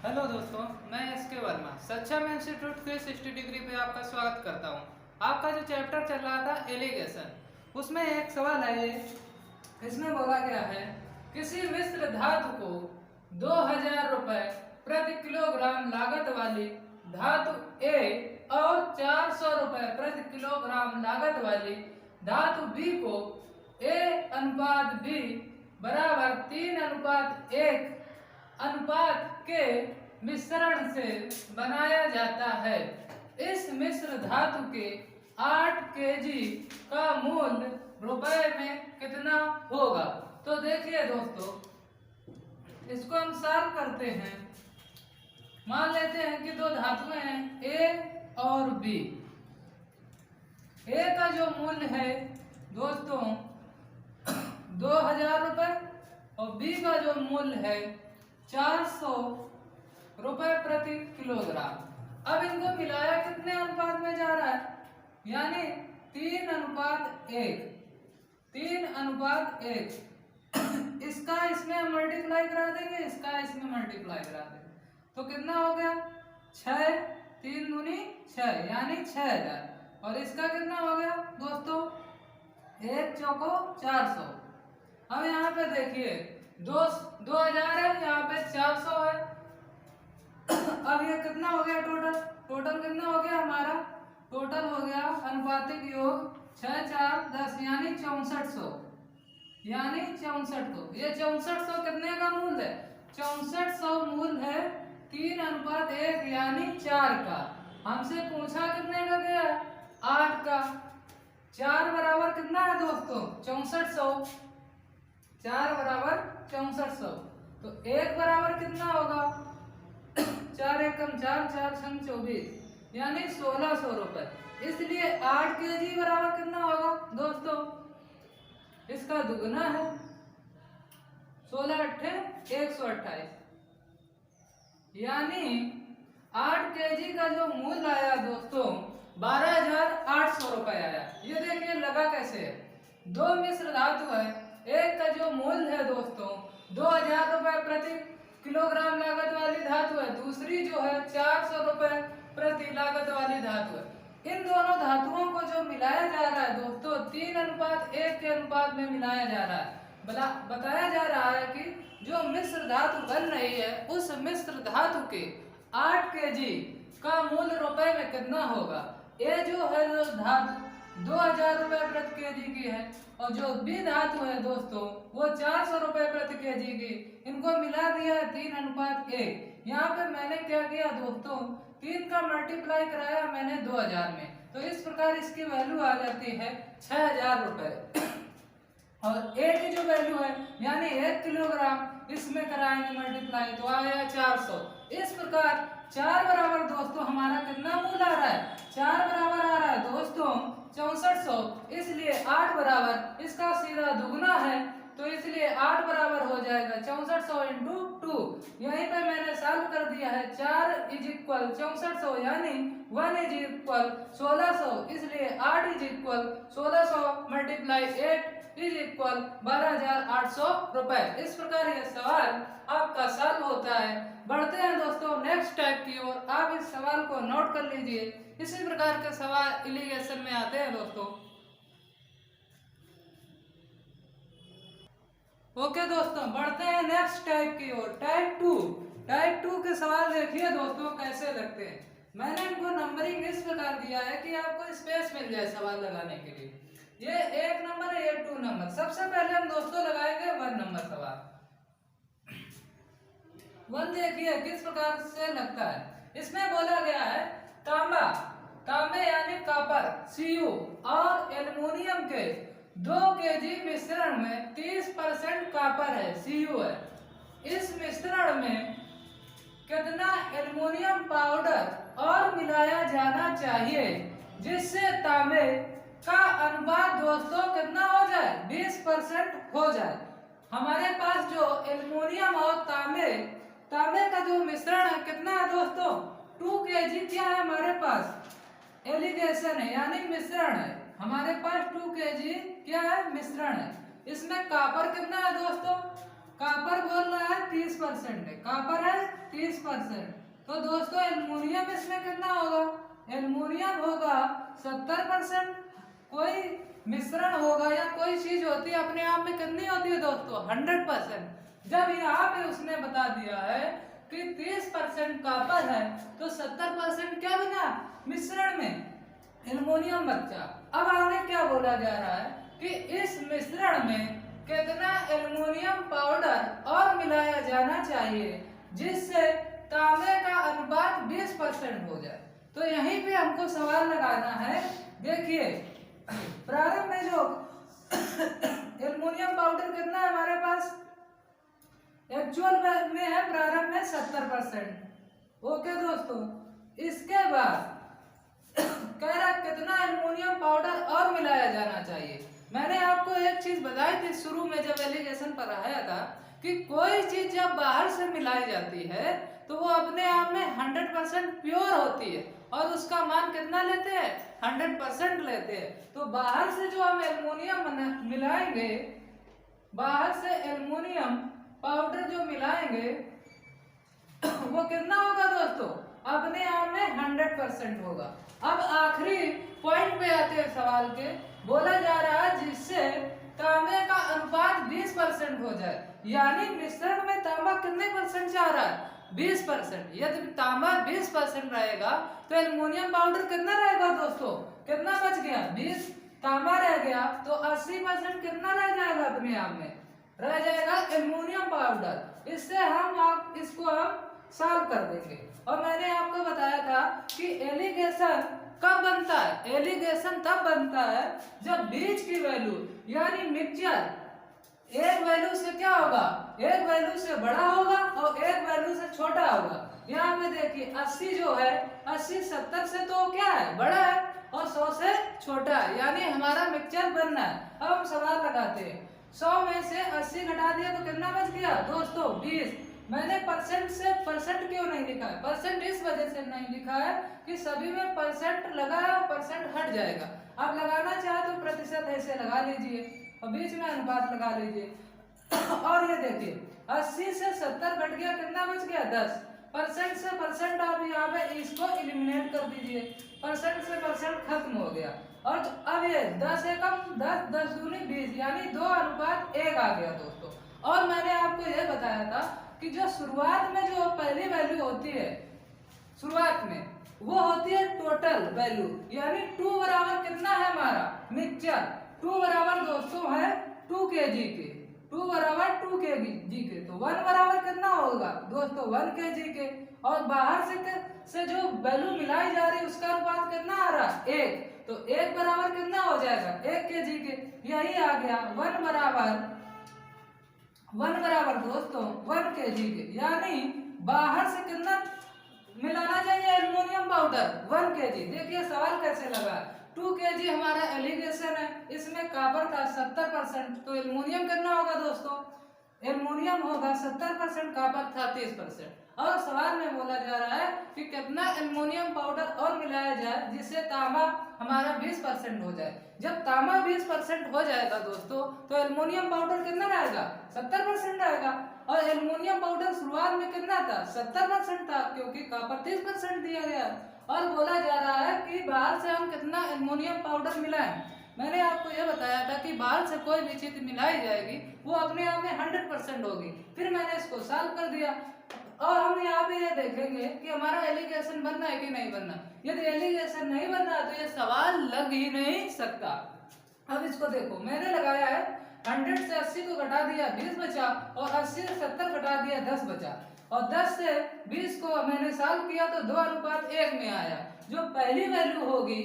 Hello दोस्तों, मैं SK Verma सक्षम इंस्टीट्यूट 360 डिग्री पे आपका स्वागत करता हूँ। आपका जो चैप्टर चल रहा था एलिगेशन, उसमें एक सवाल है ये। इसमें बोला गया है किसी मिश्र धातु को 2000 रुपए प्रति किलोग्राम लागत वाली धातु ए और 400 रुपए प्रति किलोग्राम लागत वाली धातु बी को A/B बराबर 3:1 अनुपात के मिश्रण से बनाया जाता है। इस मिश्र धातु के 8 केजी का मूल्य रुपए में कितना होगा? तो देखिए दोस्तों, इसको हम सॉल्व करते हैं। मान लेते हैं कि दो धातुएं हैं ए और बी। ए का जो मूल्य है दोस्तों 2000 रुपए और बी का जो मूल्य है 400 रुपए प्रति किलोग्राम। अब इनको मिलाया कितने अनुपात में जा रहा है? यानी 3:1। 3:1। इसका इसमें मल्टीप्लाई करा देंगे, इसका इसमें मल्टीप्लाई करा देंगे, तो कितना हो गया? 6 3 दूनी 6 यानी 6000। और इसका कितना हो गया दोस्तों? 1 चौको 400। अब यहाँ पे देखिए 2000 है, यहाँ पे 400 है। अब ये कितना हो गया टोटल? टोटल कितना हो गया हमारा? टोटल हो गया अनुपातिक योग 6 4 10 यानी 6400। यानी 6400। ये 6400 कितने का मूल्य है? 6400 मूल्य है 3:1 यानी 4 का। हमसे पूछा कितने का गया? 8 का। 4 बराबर कितना है दोस्तों? 6400। 4 बराबर 6400। तो 1 बराबर कितना होगा? 4 एकम 4 4 छंग 24 यानी 1600 रुपए। इसलिए 8 केजी बराबर कितना होगा दोस्तों? इसका दुगना है। 16 8 128 यानी 8 केजी का जो मूल्य आया दोस्तों 12800 रुपए आया। ये देखिए लगा कैसे है। दो मिश्र धातु है, एक का जो मूल्य है दोस्तों 2000 रुपए प्रति किलोग्राम लागत वाली धातु है, दूसरी जो है 400 रुपए प्रति लागत वाली धातु है। इन दोनों धातुओं को जो मिलाया जा रहा है दोस्तों 3:1 के अनुपात में मिलाया जा रहा है। बताया जा रहा है कि जो मिश्र धातु बन रही है उस मिश्र धातु के 8 केजी का मूल्य रुपए में कितना होगा। ये जो है जो धातु 2000 रुपए प्रति केजी की है और जो बी धातु है दोस्तों वो 400 रुपए प्रति केजी की। इनको मिला दिया है 3:1। यहाँ पे मैंने क्या किया दोस्तों 3 का मल्टीप्लाई कराया मैंने 2000 में, तो इस प्रकार इसकी वैल्यू आ जाती है 6000 रुपए। और ए की जो वैल्यू है यानी 1 किलोग्राम इसमें कराएंगे मल्टीप्लाई तो आया 400। इस प्रकार 4 बराबर दोस्तों हमारा कितना मूल्य आ रहा है? 4 बराबर आ रहा है दोस्तों 6400। इसलिए 8 बराबर इसका सीधा दुगना है, तो इसलिए 8 बराबर हो जाएगा 6400 इंटू 2। यहीं पे मैंने सॉल्व कर दिया है। 4 = 6400 यानी 1 = 1600। इसलिए 8 = 1600 × 8 = 12800 रुपए। इस प्रकार यह सवाल आपका सॉल्व होता है। बढ़ते हैं दोस्तों नेक्स्ट टाइप की ओर। आप इस सवाल को नोट कर लीजिए। इसी प्रकार के सवाल इलिगेशन में आते हैं दोस्तों। ओके दोस्तों, बढ़ते हैं नेक्स्ट टाइप की ओर। टाइप 2। टाइप 2 के सवाल देखिए दोस्तों कैसे लगते हैं। मैंने इनको नंबरिंग इस प्रकार दिया है कि आपको स्पेस मिल जाए सवाल लगाने के लिए। ये 1 नंबर है, ये 2 नंबर। सबसे पहले हम दोस्तों लगाएंगे 1 नंबर सवाल। 1 देखिए किस प्रकार से लगता है। इसमें बोला गया है तांबा, तांबे यानी कॉपर Cu और एल्युमिनियम के 2 केजी मिश्रण में 30% कॉपर है Cu है। इस मिश्रण में कितना एल्युमिनियम पाउडर और मिलाया जाना चाहिए जिससे तांबे का अनुपात दोस्तों कितना हो जाए? 20% हो जाए। हमारे पास जो एल्युमिनियम और तांबे का जो मिश्रण है कितना है दोस्तों? 2 केजी क्या है हमारे पास? एलिगेशन है यानी मिश्रण है। हमारे पास 2 केजी क्या है? मिश्रण है। इसमें कॉपर कितना है दोस्तों? कॉपर बोल रहा है 30% है, कॉपर है 30%। तो दोस्तों एल्युमिनियम इसमें कितना होगा, एल्युमिनियम होगा 70%। कोई मिश्रण होगा या कोई चीज होती है अपने आप में कितनी होती है दोस्तों, 100%। जब यहाँ पे उसने बता दिया है कि 30% कॉपर है तो 70% क्या बना, मिश्रण में एल्युमिनियम बचा। अब आगे क्या बोला जा रहा है कि इस मिश्रण में कितना एल्युमिनियम पाउडर और मिलाया जाना चाहिए जिससे तांबे का अनुपात 20% हो जाए। तो यहीं पे हमको सवाल लगाना है। देखिए प्रारंभ में जो एल्युमिनियम पाउडर कितना है हमारे पास, एक्चुअल में है प्रारंभ में 70%। ओके दोस्तों, इसके बाद कह रहा कितना एल्युमिनियम पाउडर और मिलाया जाना चाहिए। मैंने आपको एक चीज बताई थी शुरू में जब एलिगेशन पढ़ाया था कि कोई चीज जब बाहर से मिलाई जाती है तो वो अपने आप में 100% प्योर होती है और उसका मान कितना लेते हैं, 100% लेते हैं। तो बाहर से जो हम एल्युमिनियम मिलाएंगे, बाहर से एल्युमिनियम पाउडर जो मिलाएंगे वो कितना होगा दोस्तों, अपने आप में 100% होगा। अब आखिरी पॉइंट पे आते हैं सवाल के, बोला जा रहा है जिससे तांबे का अनुपात 20% हो जाए, यानी मिश्रण में तांबा कितने परसेंट जा रहा है, 20%। यदि तांबा 20% रहेगा तो एल्युमिनियम पाउडर कितना रहेगा दोस्तों, कितना बच गया, 20 तांबा रह गया तो 80% कितना रह जाएगा, अपने आप में रह जाएगा एल्युमिनियम पाउडर। इससे इसको हम सॉल्व कर देंगे। और मैंने आपको बताया था कि एलिगेशन कब बनता है, एलिगेशन तब बनता है जब बीच की वैल्यू यानी मिक्सचर एक वैल्यू से क्या होगा, एक वैल्यू से बड़ा होगा और एक वैल्यू से छोटा होगा। यहाँ पे देखिए 80 जो है, 80 70 से तो क्या है, बड़ा है और 100 से छोटा है, यानी हमारा मिक्सचर बनना है। अब हम सवाल लगाते हैं, 100 में से 80 घटा दिया तो कितना बच गया दोस्तों, 20। मैंने परसेंट से परसेंट क्यों नहीं लिखा है, परसेंट इस वजह से नहीं लिखा है कि सभी में परसेंट लगा है और परसेंट हट जाएगा। आप लगाना चाहे तो प्रतिशत ऐसे लगा लीजिए और बीच में अनुपात लगा लीजिए। और ये देखिए 80 से 70 घट गया, कितना बच गया, 10। परसेंट से परसेंट आप यहाँ पे इसको एलिमिनेट कर दीजिए, परसेंट से परसेंट खत्म हो गया। और अब ये 10 एकम 10, 10 दूनी 20, यानी 2:1 आ गया दोस्तों। और मैंने आपको यह बताया था कि जो शुरुआत में जो पहली वैल्यू होती है, शुरुआत में वो होती है टोटल वैल्यू, यानी 2 बराबर कितना है हमारा मिक्सचर, 2 बराबर दोस्तों है 2 kg के, 2 बराबर 2 kg के। तो 1 बराबर कितना होगा दोस्तों, 1 kg के। और बाहर से जो वैल्यू मिलाई जा रही है उसका अनुपात कितना आ रहा है, 1। तो 1 बराबर कितना हो जाएगा, 1 kg के। यही आ गया 1 बराबर दोस्तों 1 kg के, यानी बाहर से कितना मिलाना चाहिए एल्युमिनियम पाउडर, 1 kg। देखिए सवाल कैसे लगा, 2 kg हमारा एलिगेशन है, इसमें कॉपर था 70%, तो एल्युमिनियम कितना होगा दोस्तों, एल्युमिनियम होगा 70%, कॉपर था 30%। और सवाल में बोला जा रहा है कि कितना एल्युमिनियम पाउडर और मिलाया जाए जिससे तांबा हमारा 20% हो जाए। जब तांबा 20% हो जाएगा दोस्तों तो एल्युमिनियम पाउडर कितना रहेगा, 70% रहेगा। और एल्युमिनियम पाउडर शुरुआत में कितना था, 70% था, क्योंकि कॉपर 30% दिया गया। और बोला जा रहा है कि बाहर से हम कितना एल्युमिनियम पाउडर मिलाएं। मैंने आपको यह बताया था कि बाहर से कोई भी चीज मिलाई जाएगी वो अपने आप में 100% होगी। फिर मैंने इसको सॉल्व कर दिया। और हम यहाँ पे ये देखेंगे कि हमारा एलिगेशन बनना है कि नहीं बनना। यदि एलिगेशन नहीं बनना तो ये सवाल लग ही नहीं सकता। अब इसको देखो, मैंने लगाया है 100 से 80 को घटा दिया 20 बचा, और 80 से 70 घटा दिया 10 बचा, और 10 से 20 को मैंने सॉल्व किया तो 2:1 में आया। जो पहली वैल्यू होगी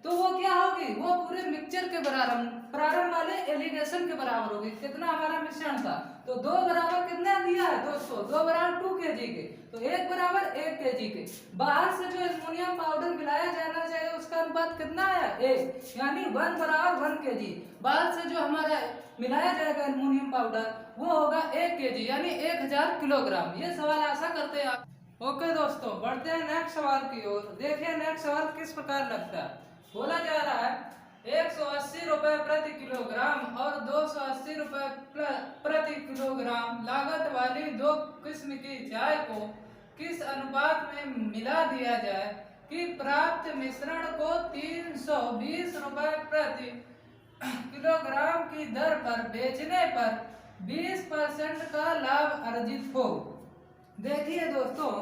तो वो क्या होगी, वो पूरे मिक्सचर के प्रारंभ वाले एलिगेशन के बराबर होगी। कितना हमारा मिश्रण था, तो 2 बराबर कितना दिया है दोस्तों, 2 बराबर 2 kg के, तो 1 बराबर 1 kg के। बाहर से जो एल्युमिनियम पाउडर मिलाया जाना चाहिए उसका अनुपात कितना आया, 1, यानी 1 बराबर 1 kg। बाहर से जो हमारा मिलाया जाएगा एल्युमिनियम पाउडर वो होगा 1 kg, यानी 1000 किलोग्राम। ये सवाल आशा करते हैं आप। ओके दोस्तों, बढ़ते हैं नेक्स्ट सवाल की ओर। देखिए नेक्स्ट सवाल किस प्रकार लगता है। बोला जा रहा है 180 रुपए प्रति किलोग्राम और 280 रुपए प्रति किलोग्राम लागत वाली दो किस्म की चाय को किस अनुपात में मिला दिया जाए कि प्राप्त मिश्रण को 320 रुपए प्रति किलोग्राम की दर पर बेचने पर 20% का लाभ अर्जित हो। देखिए दोस्तों,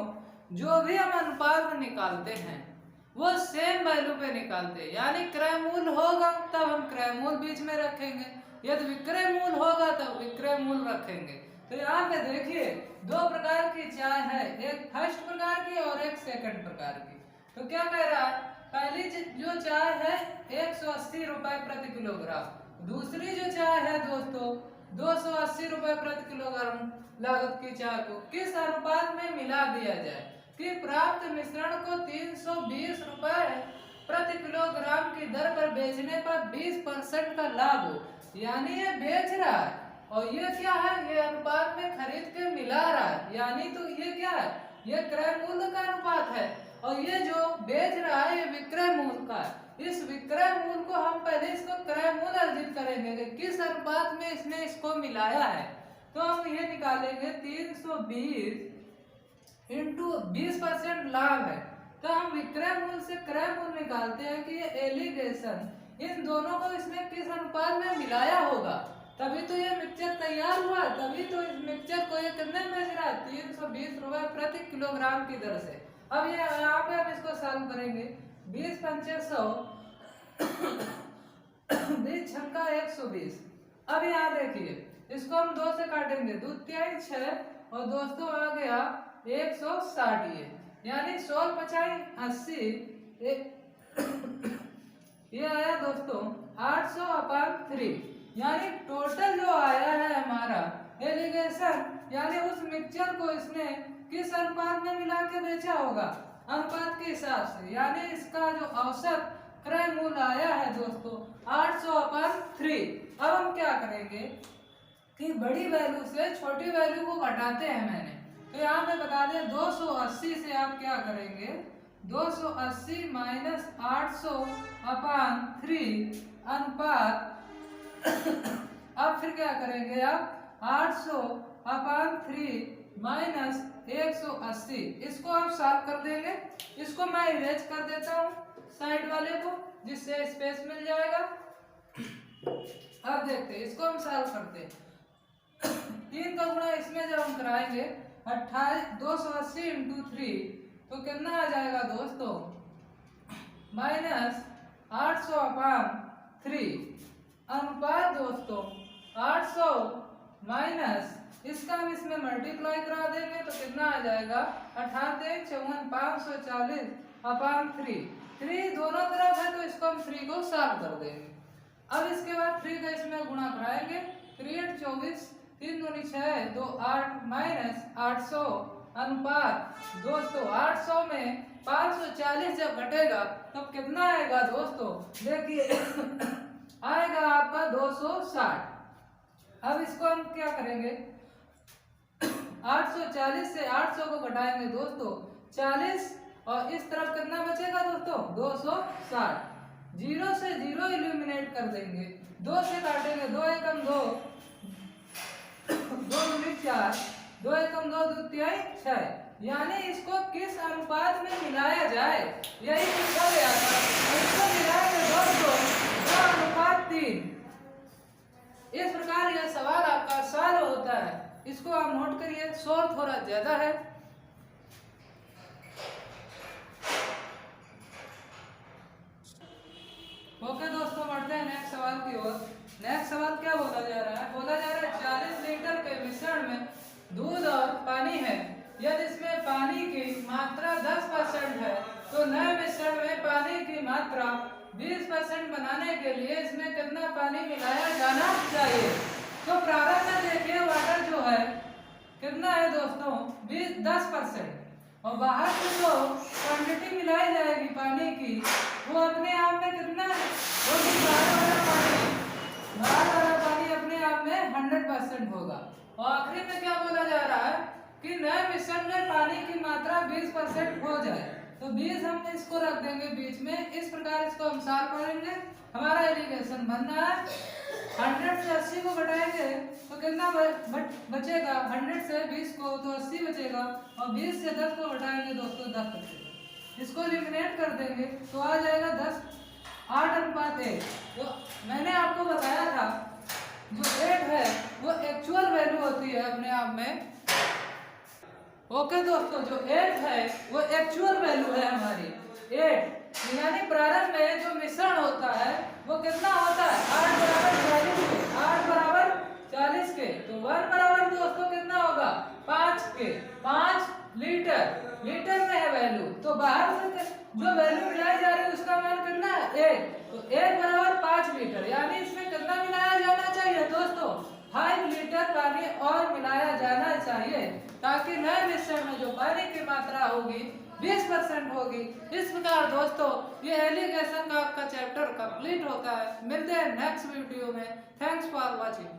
जो भी हम अनुपात निकालते हैं वो सेम वैल्यू पे निकालते हैं, यानी क्रय मूल्य होगा तब हम क्रय मूल्य बीच में रखेंगे, यदि विक्रय मूल्य होगा तब विक्रय मूल्य रखेंगे। तो यहाँ पे देखिए दो प्रकार की चाय है, एक फर्स्ट प्रकार की और एक सेकंड प्रकार की। तो क्या कह रहा है, पहली जो चाय है 180 रुपए प्रति किलोग्राम, दूसरी जो चाय है दोस्तों 280 रुपए प्रति किलोग्राम लागत की चाय को किस अनुपात में मिला दिया जाए कि प्राप्त मिश्रण को 320 रुपए प्रति किलोग्राम की दर पर बेचने पर 20% का लाभ हो। यानी ये बेच रहा है और ये क्या है, ये अनुपात में खरीद के मिला रहा है, यानी तो ये क्या है, ये क्रय मूल्य का अनुपात है और ये जो बेच रहा है ये विक्रय मूल्य का है। इस विक्रय मूल्य को हम पहले इसको क्रय मूल्य अर्जित करेंगे कि किस अनुपात में इसने इसको मिलाया है। तो हम ये निकालेंगे 320 इंटू 20% लाभ है, तो हम विक्रय मूल्य से क्रय मूल्य निकालते हैं कि ये एलिगेशन इन दोनों को इसने किस अनुपात में मिलाया होगा, तभी तो ये मिक्सचर तैयार हुआ, तभी तो इस मिक्सचर को ये कितने में बेच रहा है 320 रुपए प्रति किलोग्राम की दर से। अब ये यहाँ पे हम इसको सॉल्व करेंगे, 20 पंचे 100 20 छक्का 120। अब यहाँ देखिए इसको हम 2 से काटेंगे, 2 तिहाई 6 और दोस्तों आ गया 160, यानी 16 पचाई 80, ये आया दोस्तों 800/3, यानी टोटल जो आया है हमारा एलिगेशन, यानी उस मिक्सचर को इसने किस अनुपात में मिला के बेचा होगा, अनुपात के हिसाब से, यानी इसका जो औसत क्रय मूल्य आया है दोस्तों 800/3। अब हम क्या करेंगे कि बड़ी वैल्यू से छोटी वैल्यू को घटाते हैं मैंने, तो यहाँ पे बता दें 280 से आप क्या करेंगे, 280 माइनस 800/3 अनुपात अब फिर क्या करेंगे आप 800/3 माइनस 180, इसको आप सॉल्व कर देंगे। इसको मैं इरेज कर देता हूँ साइड वाले को, जिससे स्पेस मिल जाएगा। अब देखते हैं इसको हम सॉल्व करते हैं, 3 का गुणा इसमें जब हम कराएंगे 280 इंटू 3 तो कितना आ जाएगा दोस्तों, माइनस 800/3 अनुपात दोस्तों 800 माइनस इसका हम इसमें मल्टीप्लाई करा देंगे तो कितना आ जाएगा 58 54 540/3। 3 दोनों तरफ है तो इसको हम 3 को सॉल्व कर देंगे। अब इसके बाद 3 का इसमें गुणा कराएंगे, 3 8 24 3 दूनी 6 2 8 माइनस 800 अनुपात दोस्तों 800 में 540 जब घटेगा तब कितना आएगा दोस्तों, देखिए आएगा आपका 260। अब इसको हम क्या करेंगे 840 से 800 को घटाएंगे दोस्तों 40 और इस तरफ कितना बचेगा दोस्तों 260। 0 से 0 इल्यूमिनेट कर देंगे, 2 से काटेंगे 2 एकम 2 2 दूनी 4 2 एकम 2 2 तिहाई 6, यानी इसको किस अनुपात में मिलाया जाए यही पूछा गया था। इसको मिलाएंगे दोस्तों 2:3। इस प्रकार यह सवाल आपका सॉल्व होता है, इसको आप नोट करिए, शोर थोड़ा ज्यादा है। ओके दोस्तों, बढ़ते हैं नेक्स्ट सवाल की ओर। नेक्स्ट सवाल क्या बोला जा रहा है, बोला जा रहा है 40 लीटर के मिश्रण में दूध और पानी है, यदि इसमें पानी की मात्रा 10% है तो नए मिश्रण में पानी की मात्रा 20% बनाने के लिए इसमें कितना पानी मिलाया जाना चाहिए। तो प्रारंभ में देखिए वाटर जो है कितना है दोस्तों 10%, और बाहर से जो क्वांटिटी मिलाई जाएगी पानी की वो अपने आप में कितना है, वो भी बाहर वाला पानी अपने आप में 100% होगा। और आखिरी में क्या बोला जा रहा है कि नए मिश्रण में पानी की मात्रा 20% हो जाए, तो 20 हम इसको रख देंगे बीच में। इस प्रकार इसको हम सॉल्व करेंगे। हमारा एलिगेशन बनना है 100 से 80 को घटाएंगे तो कितना बचेगा, 100 से 20 को तो 80 बचेगा, और 20 से 10 को घटाएंगे दोस्तों 10 बचेगा। इसको एलिमिनेट कर देंगे तो आ जाएगा 10 8:1। तो मैंने आपको बताया था जो 8 है वो एक्चुअल वैल्यू होती है अपने आप में। ओके दोस्तों, जो 8 है वो एक्चुअल वैल्यू है हमारी 8, यानी प्रारंभ में जो मिश्रण होता है वो कितना होता है 8 बराबर 40 के, 8 बराबर 40 के। तो 1 बराबर दोस्तों कितना होगा 5 के, 5 लीटर, लीटर में है वैल्यू। तो बाहर से जो वैल्यू मिलाई जा रही है उसका मान कितना है 1, तो 1 बराबर 5 लीटर, यानी इसमें कितना मिलाया जाना चाहिए दोस्तों 5 लीटर पानी और मिलाया जाना चाहिए, ताकि नए मिश्रण में जो पानी की मात्रा होगी 20% होगी। इस प्रकार दोस्तों ये एलिगेशन का आपका चैप्टर कंप्लीट होता है। मिलते हैं नेक्स्ट वीडियो में। Thanks for watching.